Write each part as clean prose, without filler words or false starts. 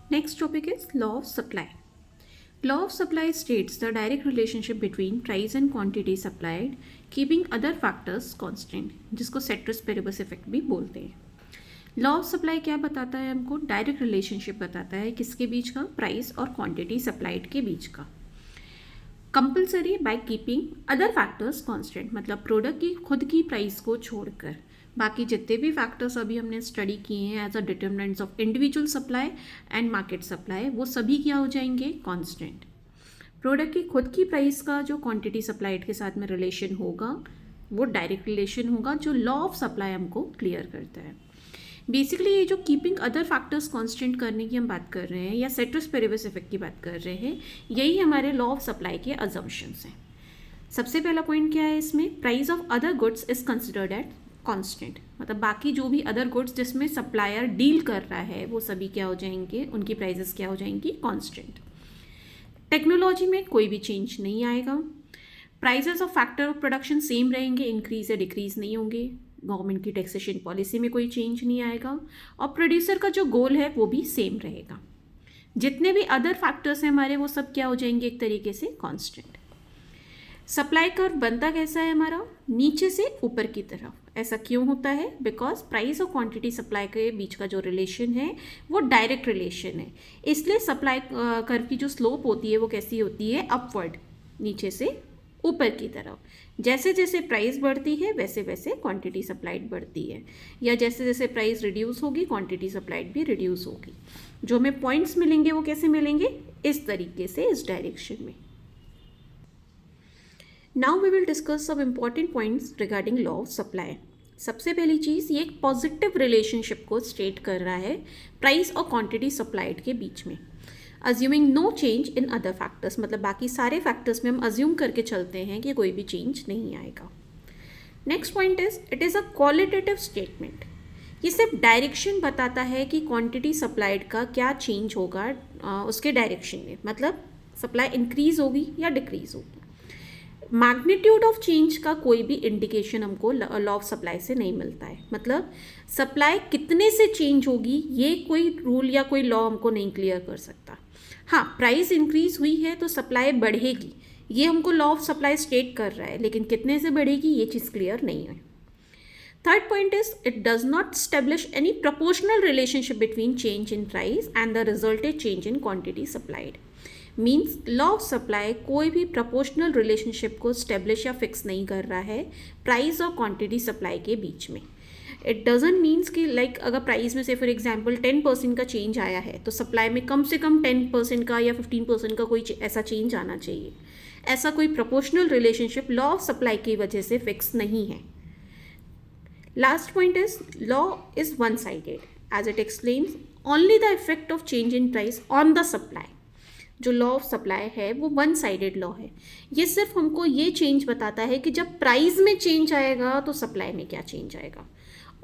Next topic is law of supply. Law of supply states the direct relationship between price and quantity supplied, keeping other factors constant, जिसको ceteris paribus effect भी बोलते हैं. Law of supply क्या बताता है हमको? Direct relationship बताता है किसके बीच का? प्राइस और क्वांटिटी सप्लाइड के बीच का. Compulsory by keeping other factors constant, मतलब प्रोडक्ट की खुद की प्राइस को छोड़कर बाकी जितने भी फैक्टर्स अभी हमने स्टडी किए हैं as a determinants of individual supply and market supply, वो सभी क्या हो जाएंगे? कांस्टेंट. प्रोडक्ट की खुद की प्राइस का जो क्वांटिटी सप्लाइड के साथ में रिलेशन होगा वो डायरेक्ट रिलेशन होगा, जो लॉ ऑफ सप्लाई हमको क्लियर करता है. बेसिकली ये जो कीपिंग अदर फैक्टर्स कांस्टेंट करने की हम बात कर रहे हैं या सेट्रस पेरेबिस इफेक्ट की बात कर रहे हैं, यही हमारे लॉ ऑफ सप्लाई के अजम्पशंस हैं. सबसे पहला पॉइंट क्या है इसमें? Price of other goods is considered at constant, मतलब बाकी जो भी अदर गुड्स जिसमें सप्लायर डील कर रहा है वो सभी क्या हो जाएंगे? उनकी प्राइजेस क्या हो जाएंगी? कांस्टेंट. टेक्नोलॉजी में कोई भी चेंज नहीं आएगा. Prices of factor of production same रहेंगे, इंक्रीज या डिक्रीज नहीं होंगे. गवर्नमेंट की टैक्सेशन पॉलिसी में कोई चेंज नहीं आएगा और प्रोड्यूसर का जो गोल है वो भी सेम रहेगा. जितने भी अदर फैक्टर्स हैं हमारे वो सब क्या हो जाएंगे? एक तरीके से कांस्टेंट. सप्लाई कर्व बनता कैसा है हमारा? नीचे से ऊपर की तरफ. ऐसा क्यों होता है? बिकॉज प्राइस और क्वांटिटी सप्लाई के बीच का जो रिलेशन है वो डायरेक्ट रिलेशन है, इसलिए सप्लाई कर्व की जो स्लोप होती है वो कैसी होती है? अपवर्ड, नीचे से ऊपर की तरफ. जैसे जैसे प्राइस बढ़ती है वैसे वैसे क्वांटिटी सप्लाइड बढ़ती है, या जैसे जैसे प्राइस रिड्यूस होगी क्वांटिटी सप्लाइड भी रिड्यूस होगी. जो हमें पॉइंट्स मिलेंगे वो कैसे मिलेंगे? इस तरीके से, इस डायरेक्शन में. Now we will discuss some important points regarding law of supply. सबसे पहली चीज़, ये एक पॉजिटिव रिलेशनशिप को स्टेट कर रहा है प्राइस और क्वांटिटी सप्लाइड के बीच में. Assuming no change in other factors, मतलब बाकी सारे फैक्टर्स में हम अज्यूम करके चलते हैं कि कोई भी चेंज नहीं आएगा. Next point is, it is a qualitative statement. ये सिर्फ डायरेक्शन बताता है कि क्वांटिटी सप्लाइड का क्या चेंज होगा उसके डायरेक्शन में, मतलब सप्लाई इंक्रीज होगी या डिक्रीज होगी. मैग्नीट्यूड ऑफ चेंज का कोई भी इंडिकेशन हमको लॉ ऑफ सप्लाई से नहीं मिलता है, मतलब सप्लाई कितने से चेंज होगी ये कोई रूल या कोई लॉ हमको नहीं क्लियर कर सकता. हाँ, प्राइस इंक्रीज हुई है तो सप्लाई बढ़ेगी, ये हमको लॉ ऑफ सप्लाई स्टेट कर रहा है, लेकिन कितने से बढ़ेगी ये चीज़ क्लियर नहीं है. Third point is, it does not establish any proportional relationship between change in price and the resulted change in quantity supplied. Means law of supply कोई भी प्रोपोर्शनल रिलेशनशिप को स्टेब्लिश या फिक्स नहीं कर रहा है प्राइस और क्वांटिटी सप्लाई के बीच में. इट डजेंट मीन्स कि लाइक अगर प्राइस में से फॉर एग्जांपल 10% का चेंज आया है तो सप्लाई में कम से कम 10% का या 15% का कोई ऐसा चेंज आना चाहिए. ऐसा कोई proportional relationship law of supply की वजह से फिक्स नहीं है. Last point is, law is one sided as it explains only the effect of change in price on the supply. जो लॉ ऑफ सप्लाई है वो वन साइडेड लॉ है. ये सिर्फ हमको ये चेंज बताता है कि जब प्राइस में चेंज आएगा तो सप्लाई में क्या चेंज आएगा.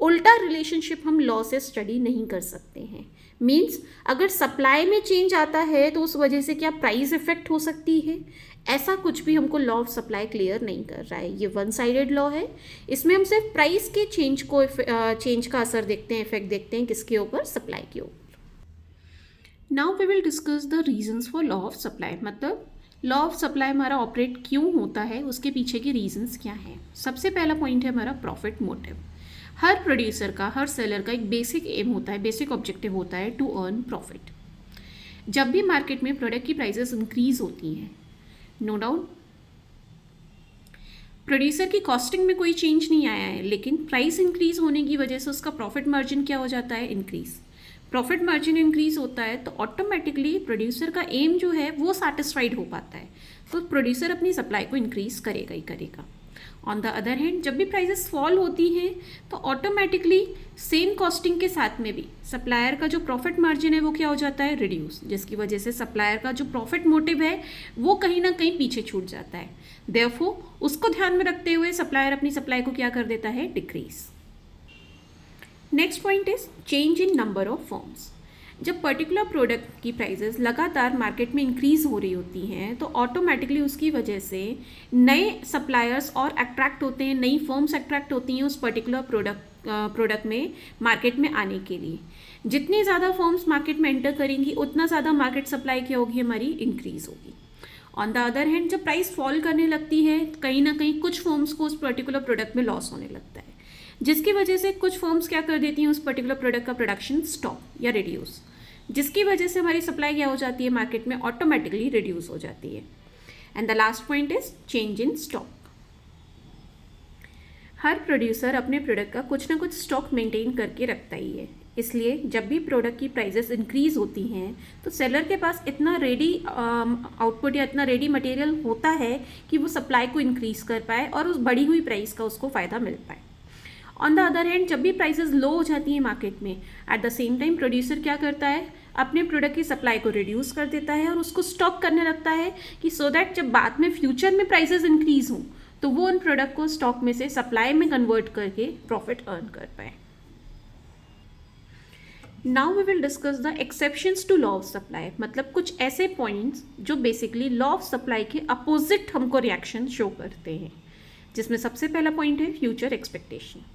उल्टा रिलेशनशिप हम लॉ से स्टडी नहीं कर सकते हैं. मीन्स अगर सप्लाई में चेंज आता है तो उस वजह से क्या प्राइस इफेक्ट हो सकती है, ऐसा कुछ भी हमको लॉ ऑफ सप्लाई क्लियर नहीं कर रहा है. ये वन साइडेड लॉ है, इसमें हम सिर्फ प्राइस के चेंज का असर देखते हैं, इफेक्ट देखते हैं किसके ऊपर? सप्लाई के ऊपर. Now we will discuss the reasons for law of supply, मतलब लॉ ऑफ सप्लाई हमारा ऑपरेट क्यों होता है, उसके पीछे के रीजंस क्या हैं. सबसे पहला पॉइंट है हमारा प्रॉफिट मोटिव. हर प्रोड्यूसर का, हर सेलर का एक बेसिक एम होता है, बेसिक ऑब्जेक्टिव होता है टू अर्न प्रॉफिट. जब भी मार्केट में प्रोडक्ट की प्राइसेस इंक्रीज होती हैं, नो डाउट प्रोड्यूसर की कॉस्टिंग में कोई चेंज नहीं आया है, लेकिन प्राइस इंक्रीज होने की वजह से उसका प्रॉफिट मार्जिन क्या हो जाता है? इंक्रीज. प्रॉफिट मार्जिन इंक्रीज होता है तो ऑटोमेटिकली प्रोड्यूसर का एम जो है वो सेटिस्फाइड हो पाता है, तो प्रोड्यूसर अपनी सप्लाई को इंक्रीज करेगा ही करेगा. ऑन द अदर हैंड जब भी प्राइसेस फॉल होती हैं तो ऑटोमेटिकली सेम कॉस्टिंग के साथ में भी सप्लायर का जो प्रॉफिट मार्जिन है वो क्या हो जाता है? रिड्यूस, जिसकी वजह से सप्लायर का जो प्रॉफिट मोटिव है वो कहीं ना कहीं पीछे छूट जाता है. देयरफॉर उसको ध्यान में रखते हुए सप्लायर अपनी सप्लाई को क्या कर देता है? Decrease. Next point is change in number of firms. जब पर्टिकुलर प्रोडक्ट की प्राइजेस लगातार मार्केट में इंक्रीज हो रही होती हैं तो ऑटोमेटिकली उसकी वजह से नए सप्लायर्स और अट्रैक्ट होते हैं, नई फर्म्स अट्रैक्ट होती हैं उस पर्टिकुलर प्रोडक्ट प्रोडक्ट में मार्केट में आने के लिए। जितनी ज़्यादा फर्म्स मार्केट में एंटर करेंगी उतना ज़्यादा मार्केट सप्लाई क्या होगी हमारी, इंक्रीज़ होगी। ऑन द अदर हैंड जब प्राइस फॉल करने लगती है कहीं ना कहीं कुछ फर्म्स को उस पर्टिकुलर प्रोडक्ट में लॉस होने लगता है, जिसकी वजह से कुछ फर्म्स क्या कर देती हैं, उस पर्टिकुलर प्रोडक्ट का प्रोडक्शन स्टॉप या रिड्यूस, जिसकी वजह से हमारी सप्लाई क्या हो जाती है, मार्केट में ऑटोमेटिकली रिड्यूस हो जाती है। And the last point is change in stock. Her producer अपने प्रोडक्ट का कुछ ना कुछ स्टॉक मेंटेन करके रखता ही है, इसलिए जब भी प्रोडक्ट की प्राइसेस इंक्रीज होती हैं तो सेलर के पास इतना रेडी आउटपुट या इतना रेडी मटेरियल होता है कि वो सप्लाई को इंक्रीज कर पाए और उस बढ़ी हुई प्राइस का उसको फ़ायदा मिल पाए। ऑन द अदर हैंड जब भी प्राइसेस लो हो जाती हैं मार्केट में, at the same time producer क्या करता है, अपने प्रोडक्ट की सप्लाई को रिड्यूस कर देता है और उसको स्टॉक करने लगता है कि सो दैट जब बाद में फ्यूचर में प्राइसेस इंक्रीज हों तो वो उन प्रोडक्ट को स्टॉक में से सप्लाई में कन्वर्ट करके प्रॉफिट अर्न कर पाए। Now we will discuss the exceptions to law of supply, मतलब कुछ ऐसे पॉइंट्स जो बेसिकली लॉ ऑफ सप्लाई के अपोजिट हमको रिएक्शन शो करते हैं, जिसमें सबसे पहला पॉइंट है फ्यूचर एक्सपेक्टेशन।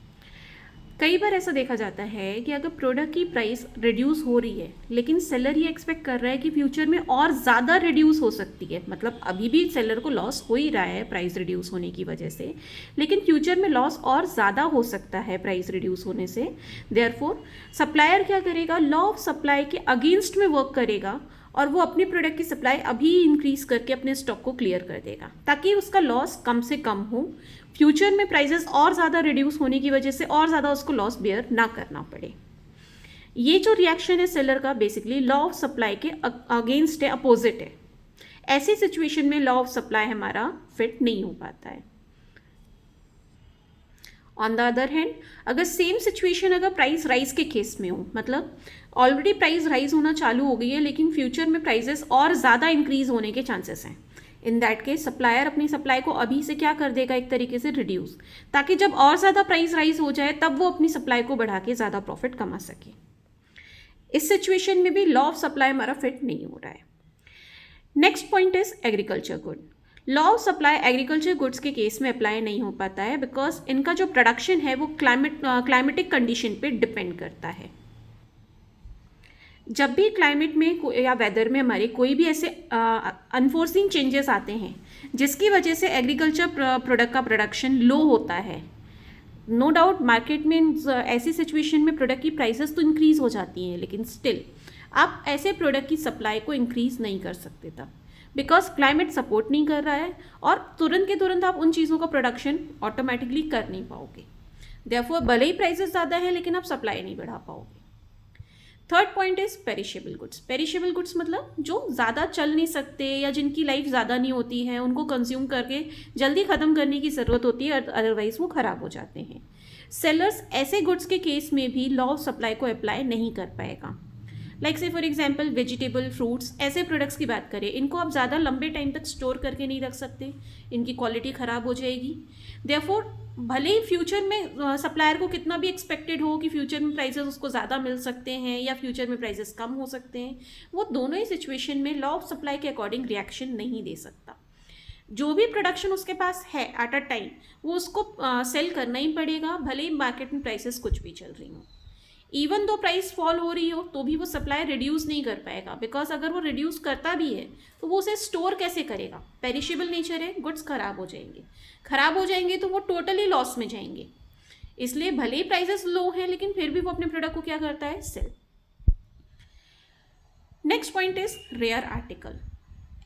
कई बार ऐसा देखा जाता है कि अगर प्रोडक्ट की प्राइस रिड्यूस हो रही है लेकिन सेलर ये एक्सपेक्ट कर रहा है कि फ्यूचर में और ज़्यादा रिड्यूस हो सकती है, मतलब अभी भी सेलर को लॉस हो ही रहा है प्राइस रिड्यूस होने की वजह से, लेकिन फ्यूचर में लॉस और ज़्यादा हो सकता है प्राइस रिड्यूस होने से। देयरफॉर सप्लायर क्या करेगा, लॉ ऑफ सप्लाई के अगेंस्ट में वर्क करेगा और वो अपने प्रोडक्ट की सप्लाई अभी इंक्रीज करके अपने स्टॉक को क्लियर कर देगा ताकि उसका लॉस कम से कम हो, फ्यूचर में प्राइसेस और ज़्यादा रिड्यूस होने की वजह से और ज़्यादा उसको लॉस बेयर ना करना पड़े। ये जो रिएक्शन है सेलर का बेसिकली लॉ ऑफ सप्लाई के अगेंस्ट है, अपोजिट है। ऐसी सिचुएशन में लॉ ऑफ सप्लाई हमारा फिट नहीं हो पाता है। ऑन द अदर हैंड अगर सेम सिचुएशन अगर प्राइस राइज के केस में हो, मतलब ऑलरेडी प्राइस राइज होना चालू हो गई है लेकिन फ्यूचर में प्राइसेस और ज़्यादा इंक्रीज होने के चांसेस हैं, इन दैट केस सप्लायर अपनी सप्लाई को अभी से क्या कर देगा, एक तरीके से रिड्यूस, ताकि जब और ज़्यादा प्राइस राइज हो जाए तब वो अपनी सप्लाई को बढ़ा के ज़्यादा प्रॉफिट कमा सके। इस सिचुएशन में भी लॉ ऑफ सप्लाई हमारा फिट नहीं हो रहा है। Next point is agriculture good. Law of supply agriculture goods के केस में अप्लाई नहीं हो पाता है बिकॉज इनका जो प्रोडक्शन है वो क्लाइमेटिक कंडीशन पे डिपेंड करता है। जब भी क्लाइमेट में या वेदर में हमारे कोई भी ऐसे अनफोर्सिंग चेंजेस आते हैं जिसकी वजह से एग्रीकल्चर प्रोडक्ट का प्रोडक्शन लो होता है, नो डाउट मार्केट में ऐसी सिचुएशन में प्रोडक्ट की प्राइसेस तो इंक्रीज हो जाती हैं लेकिन स्टिल आप ऐसे प्रोडक्ट की सप्लाई को इंक्रीज नहीं कर सकते तब, बिकॉज क्लाइमेट सपोर्ट नहीं कर रहा है और तुरंत के तुरंत आप उन चीज़ों का प्रोडक्शन ऑटोमेटिकली कर नहीं पाओगे। देयरफॉर भले ही प्राइसेस ज़्यादा है लेकिन आप सप्लाई नहीं बढ़ा पाओगे। Third point is perishable goods. Perishable goods मतलब जो ज़्यादा चल नहीं सकते या जिनकी लाइफ ज़्यादा नहीं होती है, उनको कंज्यूम करके जल्दी ख़त्म करने की ज़रूरत होती है, अदरवाइज वो ख़राब हो जाते हैं। सेलर्स ऐसे गुड्स के केस में भी लॉ ऑफ सप्लाई को अप्लाई नहीं कर पाएगा। लाइक से फॉर एग्जाम्पल वेजिटेबल, फ्रूट्स, ऐसे प्रोडक्ट्स की बात करें, इनको आप ज़्यादा लंबे टाइम तक स्टोर करके नहीं रख सकते, इनकी क्वालिटी ख़राब हो जाएगी। देयरफॉर भले ही फ्यूचर में सप्लायर को कितना भी एक्सपेक्टेड हो कि फ्यूचर में प्राइसेस उसको ज़्यादा मिल सकते हैं या फ्यूचर में प्राइसेस कम हो सकते हैं, वो दोनों ही सिचुएशन में लॉ ऑफ सप्लाई के अकॉर्डिंग रिएक्शन नहीं दे सकता। जो भी प्रोडक्शन उसके पास है एट अ टाइम वो उसको सेल करना ही पड़ेगा, भले ही मार्केट में प्राइसेस कुछ भी चल रही हो। इवन दो प्राइस फॉल हो रही हो तो भी वो सप्लाई रिड्यूस नहीं कर पाएगा, बिकॉज अगर वो रिड्यूस करता भी है तो वो उसे स्टोर कैसे करेगा, पेरिशेबल नेचर है, गुड्स खराब हो जाएंगे, खराब हो जाएंगे तो वो टोटली लॉस में जाएंगे। इसलिए भले ही प्राइसेस लो हैं लेकिन फिर भी वो अपने प्रोडक्ट को क्या करता है, sale. Next point is rare article.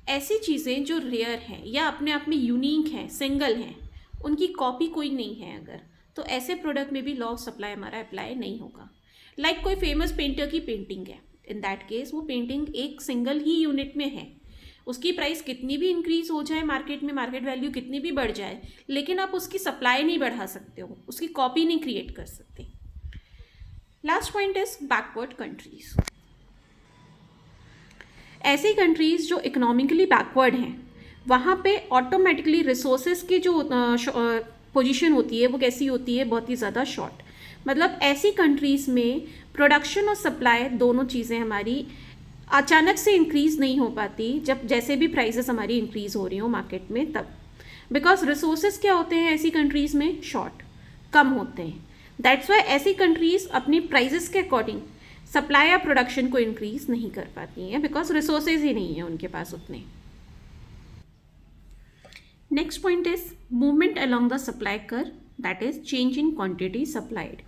ऐसी चीज़ें जो रेयर हैं या अपने आप में यूनिक हैं, सिंगल हैं, उनकी कॉपी कोई नहीं है अगर, तो ऐसे प्रोडक्ट में भी लॉ ऑफ सप्लाई हमारा अप्लाई नहीं होगा। लाइक कोई फेमस पेंटर की पेंटिंग है, इन दैट केस वो पेंटिंग एक सिंगल ही यूनिट में है, उसकी प्राइस कितनी भी इंक्रीज हो जाए मार्केट में, मार्केट वैल्यू कितनी भी बढ़ जाए, लेकिन आप उसकी सप्लाई नहीं बढ़ा सकते हो, उसकी कॉपी नहीं क्रिएट कर सकते। Last point is backward countries. ऐसी कंट्रीज जो इकोनॉमिकली बैकवर्ड हैं वहाँ पे ऑटोमेटिकली रिसोर्सेज की जो पोजीशन होती है वो कैसी होती है, बहुत ही ज़्यादा शॉर्ट। मतलब ऐसी कंट्रीज़ में प्रोडक्शन और सप्लाई दोनों चीज़ें हमारी अचानक से इंक्रीज़ नहीं हो पाती जब जैसे भी प्राइसेस हमारी इंक्रीज़ हो रही हो मार्केट में तब, बिकॉज रिसोर्सेज क्या होते हैं ऐसी कंट्रीज़ में, शॉर्ट, कम होते हैं। दैट्स वाई ऐसी कंट्रीज अपनी प्राइजेस के अकॉर्डिंग सप्लाई या प्रोडक्शन को इंक्रीज नहीं कर पाती हैं, बिकॉज रिसोर्सेज ही नहीं है उनके पास उतने. Next point is movement along the supply curve, that is change in quantity supplied.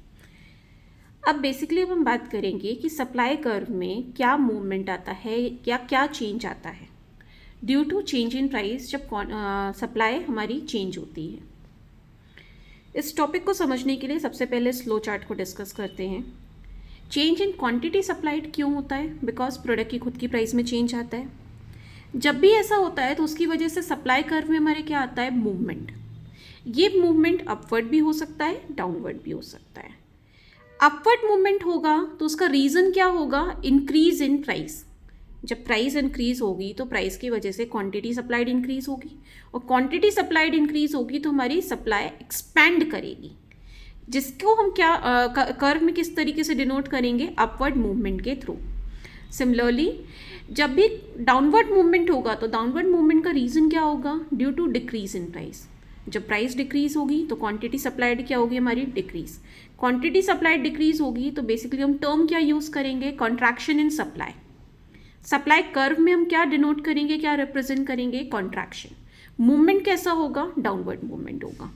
अब बेसिकली अब हम बात करेंगे कि सप्लाई कर्व में क्या मूवमेंट आता है या क्या चेंज आता है due to change in price जब सप्लाई हमारी चेंज होती है. इस टॉपिक को समझने के लिए सबसे पहले स्लो चार्ट को डिस्कस करते हैं. चेंज इन क्वांटिटी सप्लाइड क्यों होता है? बिकॉज प्रोडक्ट की खुद की प्राइस में चेंज आता है. जब भी ऐसा होता है तो उसकी वजह से सप्लाई कर्व में हमारे क्या आता है? मूवमेंट. ये मूवमेंट अपवर्ड भी हो सकता है, डाउनवर्ड भी हो सकता है. अपवर्ड मूवमेंट होगा तो उसका रीज़न क्या होगा? Increase in price. जब प्राइस इंक्रीज होगी तो प्राइस की वजह से क्वांटिटी सप्लाइड इंक्रीज होगी, और क्वांटिटी सप्लाइड इंक्रीज होगी तो हमारी सप्लाई एक्सपैंड करेगी, जिसको हम क्या कर्व में किस तरीके से डिनोट करेंगे? अपवर्ड मूवमेंट के थ्रू. सिमिलरली जब भी डाउनवर्ड मूवमेंट होगा तो डाउनवर्ड मूवमेंट का रीज़न क्या होगा? Due to decrease in price. जब प्राइस डिक्रीज होगी तो क्वांटिटी सप्लाइड क्या होगी? हमारी डिक्रीज. क्वांटिटी सप्लाइड डिक्रीज होगी तो बेसिकली हम टर्म क्या यूज़ करेंगे? Contraction in supply. Supply curve में हम क्या डिनोट करेंगे, क्या रिप्रेजेंट करेंगे? कॉन्ट्रैक्शन. मूवमेंट कैसा होगा? डाउनवर्ड मूवमेंट होगा.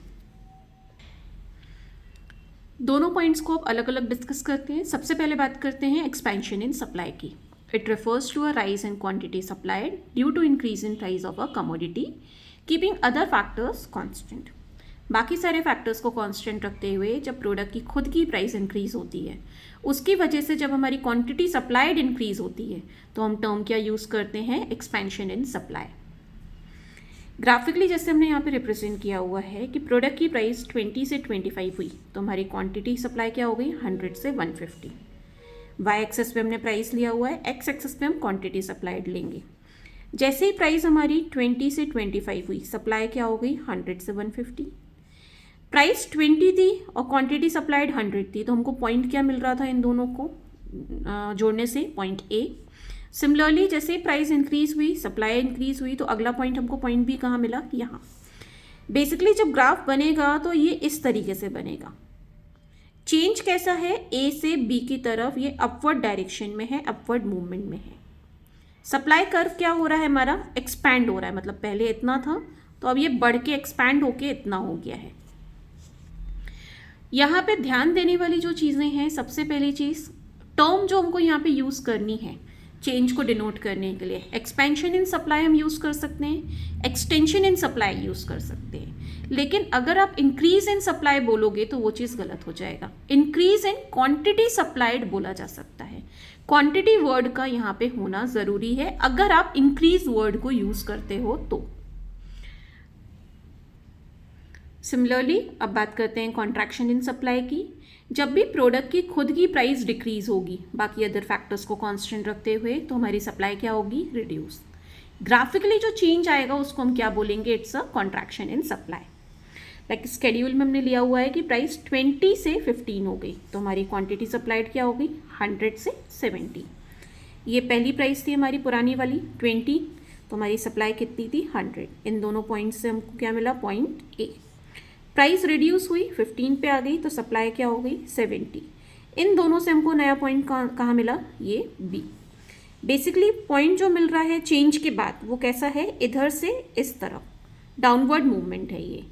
दोनों पॉइंट्स को अब अलग अलग डिस्कस करते हैं. सबसे पहले बात करते हैं एक्सपेंशन इन सप्लाई की. It refers to a rise in quantity supplied due to increase in price of a commodity keeping other factors constant. बाकी सारे फैक्टर्स को कांस्टेंट रखते हुए जब प्रोडक्ट की खुद की प्राइस इंक्रीज होती है, उसकी वजह से जब हमारी क्वांटिटी सप्लाइड इंक्रीज होती है तो हम टर्म क्या यूज़ करते हैं? Expansion in supply. ग्राफिकली जैसे हमने यहाँ पे रिप्रेजेंट किया हुआ है कि प्रोडक्ट की प्राइस 20 से 25 हुई तो हमारी क्वांटिटी सप्लाई क्या हो गई? 100 से 150. वाई एक्सेस पे हमने प्राइस लिया हुआ है, एक्स एक्सेस पे हम क्वांटिटी सप्लाइड लेंगे. जैसे ही प्राइस हमारी 20 से 25 हुई, सप्लाई क्या हो गई? 100 से 150. प्राइस 20 थी और क्वांटिटी सप्लाइड 100 थी, तो हमको पॉइंट क्या मिल रहा था इन दोनों को जोड़ने से? Point A. सिमिलरली जैसे प्राइस इंक्रीज हुई, सप्लाई इंक्रीज हुई, तो अगला पॉइंट हमको पॉइंट बी कहाँ मिला? यहाँ. बेसिकली जब ग्राफ बनेगा तो ये इस तरीके से बनेगा. चेंज कैसा है? ए से बी की तरफ ये अपवर्ड डायरेक्शन में है, अपवर्ड मूवमेंट में है. सप्लाई कर्व क्या हो रहा है? हमारा एक्सपैंड हो रहा है. मतलब पहले इतना था तो अब ये बढ़ के एक्सपैंड होके इतना हो गया है. यहाँ पे ध्यान देने वाली जो चीज़ें हैं, सबसे पहली चीज़ टर्म जो हमको यहाँ पे यूज़ करनी है चेंज को डिनोट करने के लिए, एक्सपेंशन इन सप्लाई हम यूज़ कर सकते हैं, एक्सटेंशन इन सप्लाई यूज़ कर सकते हैं. लेकिन अगर आप इंक्रीज इन सप्लाई बोलोगे तो वो चीज़ गलत हो जाएगा. इंक्रीज इन क्वांटिटी सप्लाइड बोला जा सकता है. क्वांटिटी वर्ड का यहाँ पे होना ज़रूरी है अगर आप इंक्रीज वर्ड को यूज़ करते हो तो. सिमिलरली अब बात करते हैं कॉन्ट्रैक्शन इन सप्लाई की. जब भी प्रोडक्ट की खुद की प्राइस डिक्रीज होगी बाकी अदर फैक्टर्स को कांस्टेंट रखते हुए तो हमारी सप्लाई क्या होगी? रिड्यूस. ग्राफिकली जो चेंज आएगा उसको हम क्या बोलेंगे? It's a contraction in supply. Like schedule में हमने लिया हुआ है कि प्राइस 20 से 15 हो गई तो हमारी क्वांटिटी सप्लाइड क्या हो गई? 100 से 70. ये पहली प्राइस थी हमारी पुरानी वाली 20, तो हमारी सप्लाई कितनी थी? 100. इन दोनों पॉइंट से हमको क्या मिला? Point A. प्राइस रिड्यूस हुई, 15 पे आ गई तो सप्लाई क्या हो गई? 70. इन दोनों से हमको नया पॉइंट कहाँ मिला? ये बी. बेसिकली पॉइंट जो मिल रहा है चेंज के बाद वो कैसा है? इधर से इस तरफ डाउनवर्ड मूवमेंट है ये.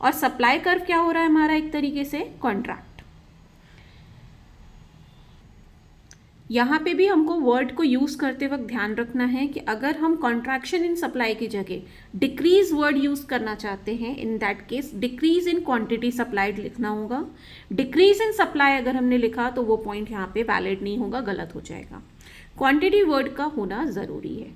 और सप्लाई कर्व क्या हो रहा है हमारा? एक तरीके से कॉन्ट्रैक्ट. यहाँ पे भी हमको वर्ड को यूज़ करते वक्त ध्यान रखना है कि अगर हम कॉन्ट्रैक्शन इन सप्लाई की जगह डिक्रीज वर्ड यूज़ करना चाहते हैं, in that case decrease in quantity supplied लिखना होगा. डिक्रीज इन सप्लाई अगर हमने लिखा तो वो पॉइंट यहाँ पे वैलिड नहीं होगा, गलत हो जाएगा. क्वांटिटी वर्ड का होना ज़रूरी है.